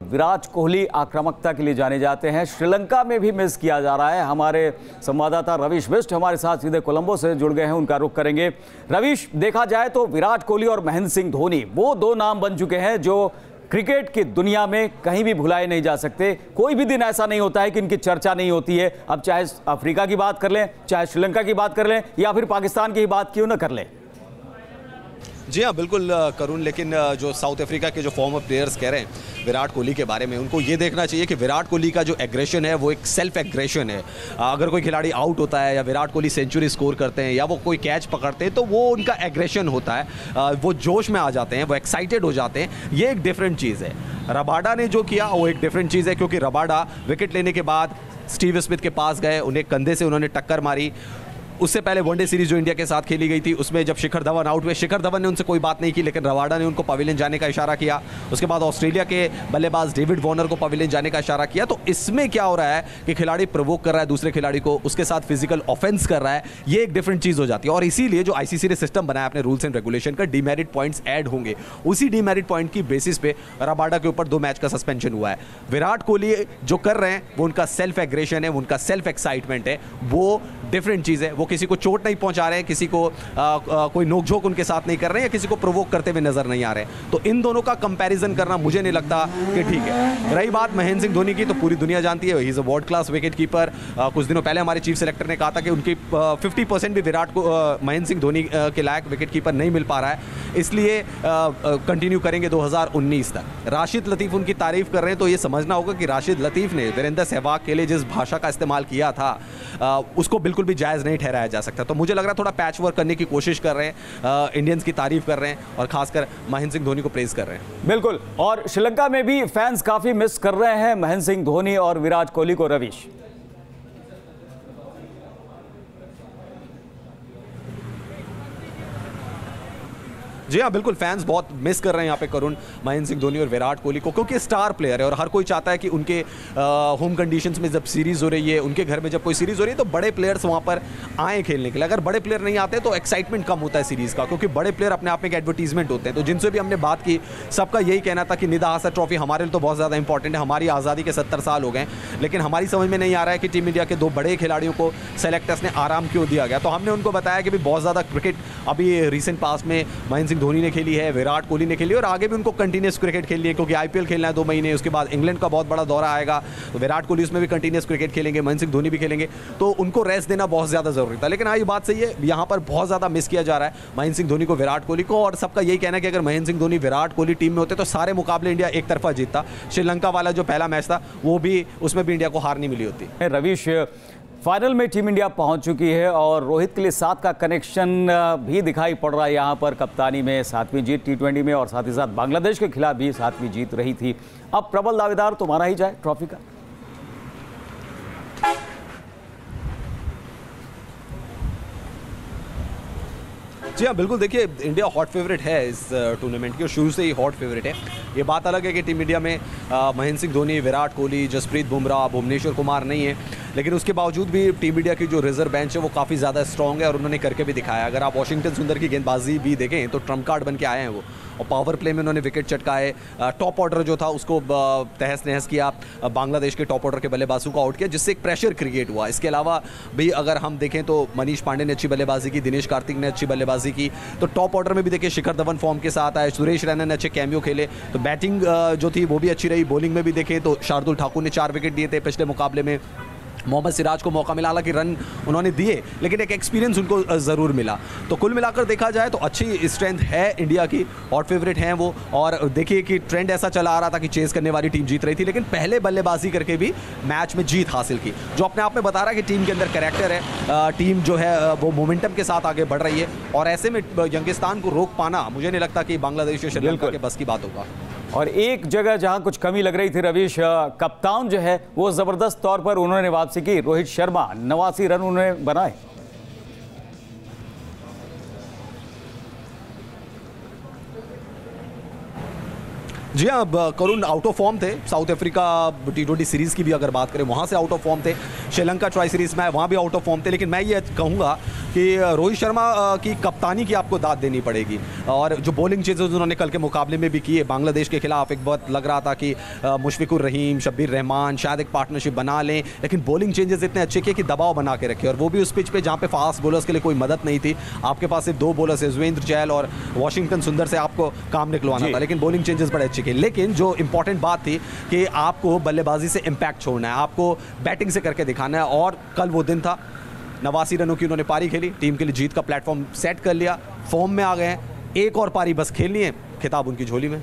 विराट कोहली आक्रामकता के लिए जाने जाते हैं। श्रीलंका में भी मिस किया जा रहा है। हमारे संवाददाता रवीश बिष्ट हमारे साथ सीधे कोलंबो से जुड़ गए हैं, उनका रुख करेंगे। रवीश, देखा जाए तो विराट कोहली और महेंद्र सिंह धोनी वो दो नाम बन चुके हैं जो क्रिकेट की दुनिया में कहीं भी भुलाए नहीं जा सकते। कोई भी दिन ऐसा नहीं होता है कि इनकी चर्चा नहीं होती है। अब चाहे अफ्रीका की बात कर लें, चाहे श्रीलंका की बात कर लें या फिर पाकिस्तान की बात क्यों ना कर लें। जी हाँ, बिल्कुल करुण, लेकिन जो साउथ अफ्रीका के जो फॉर्मर प्लेयर्स कह रहे हैं विराट कोहली के बारे में, उनको ये देखना चाहिए कि विराट कोहली का जो एग्रेशन है वो एक सेल्फ एग्रेशन है। अगर कोई खिलाड़ी आउट होता है या विराट कोहली सेंचुरी स्कोर करते हैं या वो कोई कैच पकड़ते हैं तो वो उनका एग्रेशन होता है, वो जोश में आ जाते हैं, वो एक्साइटेड हो जाते हैं। ये एक डिफरेंट चीज़ है। रबाडा ने जो किया वो एक डिफरेंट चीज़ है, क्योंकि रबाडा विकेट लेने के बाद स्टीव स्मिथ के पास गए, उन्हें कंधे से उन्होंने टक्कर मारी। उससे पहले वनडे सीरीज जो इंडिया के साथ खेली गई थी उसमें जब शिखर धवन आउट हुए, शिखर धवन ने उनसे कोई बात नहीं की, लेकिन रबाडा ने उनको पवेलियन जाने का इशारा किया। उसके बाद ऑस्ट्रेलिया के बल्लेबाज डेविड वॉर्नर को पवेलियन जाने का इशारा किया। तो इसमें क्या हो रहा है कि खिलाड़ी प्रोवोक कर रहा है दूसरे खिलाड़ी को, उसके साथ फिजिकल ऑफेंस कर रहा है, ये एक डिफरेंट चीज़ हो जाती है। और इसीलिए जो आईसीसी ने सिस्टम बनाया अपने रूल्स एंड रेगुलेशन का, डीमेरिट पॉइंट्स ऐड होंगे। उसी डीमेरिट पॉइंट की बेसिस पे रबाडा के ऊपर 2 मैच का सस्पेंशन हुआ है। विराट कोहली जो कर रहे हैं वो उनका सेल्फ एग्रेशन है, वो उनका सेल्फ एक्साइटमेंट है, वो डिफरेंट चीज़ है। वो किसी को चोट नहीं पहुंचा रहे हैं, किसी को कोई नोकझोंक उनके साथ नहीं कर रहे हैं या किसी को प्रोवोक करते हुए नजर नहीं आ रहे हैं। तो इन दोनों का कंपैरिजन करना मुझे नहीं लगता कि ठीक है। रही बात महेंद्र सिंह धोनी की, तो पूरी दुनिया जानती है he is a world class wicket keeper. कुछ दिनों पहले हमारे चीफ सेलेक्टर ने कहा था कि उनकी 50% भी विराट को महेंद्र सिंह धोनी के लायक विकेट कीपर नहीं मिल पा रहा है, इसलिए कंटिन्यू करेंगे 2019 तक। राशिद लतीफ़ उनकी तारीफ कर रहे हैं, तो ये समझना होगा कि राशिद लतीफ़ ने वीरेंद्र सहवाग के लिए जिस भाषा का इस्तेमाल किया था उसको बिल्कुल भी जायज़ नहीं ठहराया जा सकता। तो मुझे लग रहा है थोड़ा पैच वर्क करने की कोशिश कर रहे हैं, इंडियंस की तारीफ कर रहे हैं और खासकर महेंद्र सिंह धोनी को प्रेज कर रहे हैं। बिल्कुल, और श्रीलंका में भी फैंस काफी मिस कर रहे हैं महेंद्र सिंह धोनी और विराट कोहली को। रवीश, जी हाँ, बिल्कुल फैंस बहुत मिस कर रहे हैं यहाँ पे करुण महेंद्र सिंह धोनी और विराट कोहली को, क्योंकि स्टार प्लेयर है और हर कोई चाहता है कि उनके होम कंडीशंस में जब सीरीज़ हो रही है, उनके घर में जब कोई सीरीज़ हो रही है तो बड़े प्लेयर्स वहाँ पर आए खेलने के लिए। अगर बड़े प्लेयर नहीं आते तो एक्साइटमेंट कम होता है सीरीज़ का, क्योंकि बड़े प्लेयर अपने आप में एक एडवर्टीजमेंट होते हैं। तो जिनसे भी हमने बात की सबका यही कहना था कि निदा हासिल ट्रॉफी हमारे लिए तो बहुत ज़्यादा इंपॉर्टेंट है, हमारी आज़ादी के 70 साल हो गए, लेकिन हमारी समझ में नहीं आ रहा है कि टीम इंडिया के 2 बड़े खिलाड़ियों को सेलेक्टर्स ने आराम क्यों दिया गया। तो हमने उनको बताया कि भी बहुत ज़्यादा क्रिकेट अभी रिसेंट पास में महेंद्र सिंह धोनी ने खेली है, विराट कोहली ने खेली और आगे भी उनको कंटिन्यूस क्रिकेट खेलनी है, क्योंकि आईपीएल खेलना है 2 महीने, उसके बाद इंग्लैंड का बहुत बड़ा दौरा आएगा, तो विराट कोहली उसमें भी कंटिन्यूस क्रिकेट खेलेंगे, महेंद्र सिंह धोनी भी खेलेंगे, तो उनको रेस्ट देना बहुत ज़्यादा जरूरी था। लेकिन हाँ, ये बात सही है, यहाँ पर बहुत ज़्यादा मिस किया जा रहा है महेंद्र सिंह धोनी को, विराट कोहली को। और सबका यही कहना है कि अगर महेंद्र सिंह धोनी विराट कोहली टीम में होते तो सारे मुकाबले इंडिया एक तरफा जीतता। श्रीलंका वाला जो पहला मैच था वो भी, उसमें भी इंडिया को हार नहीं मिली होती। रवीश, फाइनल में टीम इंडिया पहुंच चुकी है और रोहित के लिए 7 का कनेक्शन भी दिखाई पड़ रहा है यहाँ पर। कप्तानी में 7वीं जीत T20 में और साथ ही साथ बांग्लादेश के खिलाफ भी 7वीं जीत रही थी। अब प्रबल दावेदार तो माना ही जाए ट्रॉफी का। जी हाँ, बिल्कुल, देखिए इंडिया हॉट फेवरेट है इस टूर्नामेंट की और शुरू से ही हॉट फेवरेट है। ये बात अलग है कि टीम इंडिया में महेंद्र सिंह धोनी, विराट कोहली, जसप्रीत बुमराह, भुवनेश्वर कुमार नहीं है, लेकिन उसके बावजूद भी टीम इंडिया की जो रिजर्व बेंच है वो काफ़ी ज़्यादा स्ट्रॉन्ग है और उन्होंने करके भी दिखाया। अगर आप वाशिंगटन सुंदर की गेंदबाजी भी देखें तो ट्रम्प कार्ड बन के आए हैं वो, और पावर प्ले में उन्होंने विकेट चटकाए। टॉप ऑर्डर जो था उसको तहस नहस किया, बांग्लादेश के टॉप ऑर्डर के बल्लेबाजों को आउट किया, जिससे एक प्रेशर क्रिएट हुआ। इसके अलावा भी अगर हम देखें तो मनीष पांडे ने अच्छी बल्लेबाजी की, दिनेश कार्तिक ने अच्छी बल्लेबाजी की। तो टॉप ऑर्डर में भी देखिए शिखर धवन फॉर्म के साथ आए, सुरेश रैना ने अच्छे कैमियो खेले। तो बैटिंग जो थी वो भी अच्छी रही। बॉलिंग में भी देखें तो शार्दुल ठाकुर ने 4 विकेट दिए थे पिछले मुकाबले में। मोहम्मद सिराज को मौका मिला, हालांकि रन उन्होंने दिए लेकिन एक एक्सपीरियंस उनको ज़रूर मिला। तो कुल मिलाकर देखा जाए तो अच्छी स्ट्रेंथ है इंडिया की, हॉट फेवरेट हैं वो। और देखिए कि ट्रेंड ऐसा चला आ रहा था कि चेस करने वाली टीम जीत रही थी, लेकिन पहले बल्लेबाजी करके भी मैच में जीत हासिल की, जो अपने आप में बता रहा है कि टीम के अंदर कैरेक्टर है, टीम जो है वो मोमेंटम के साथ आगे बढ़ रही है। और ऐसे में यंगिस्तान को रोक पाना मुझे नहीं लगता कि बांग्लादेश या श्रीलंका के बस की बात होगा। और एक जगह जहां कुछ कमी लग रही थी रवीश, कप्तान जो है वो जबरदस्त तौर पर उन्होंने वापसी की। रोहित शर्मा 89 रन उन्होंने बनाए। जी हाँ, करुण आउट ऑफ फॉर्म थे। साउथ अफ्रीका T20 सीरीज़ की भी अगर बात करें वहाँ से आउट ऑफ फॉर्म थे। श्रीलंका ट्राई सीरीज़ में वहाँ भी आउट ऑफ फॉर्म थे। लेकिन मैं ये कहूँगा कि रोहित शर्मा की कप्तानी की आपको दाद देनी पड़ेगी। और जो बॉलिंग चेंजेस उन्होंने कल के मुकाबले में भी किए बांग्लादेश के खिलाफ, एक बहुत लग रहा था कि मुशफिकुर रहीम, शब्बीर रहमान शायद एक पार्टनरशिप बना लें, लेकिन बॉलिंग चेंजेस इतने अच्छे किए कि दबाव बना के रखे, और वो भी उस पिच पे जहाँ पे फास्ट बॉलर्स के लिए कोई मदद नहीं थी। आपके पास सिर्फ 2 बॉलर्स है, युजवेंद्र चहल और वाशिंगटन सुंदर से आपको काम निकलवाना था, लेकिन बॉलिंग चेंजेस बड़े अच्छे किए। लेकिन जो इंपॉर्टेंट बात थी कि आपको बल्लेबाजी से इम्पैक्ट छोड़ना है, आपको बैटिंग से करके दिखाना है, और कल वो दिन था। 89 रनों की उन्होंने पारी खेली, टीम के लिए जीत का प्लेटफॉर्म सेट कर लिया, फॉर्म में आ गए हैं, एक और पारी बस खेलनी है, खिताब उनकी झोली में।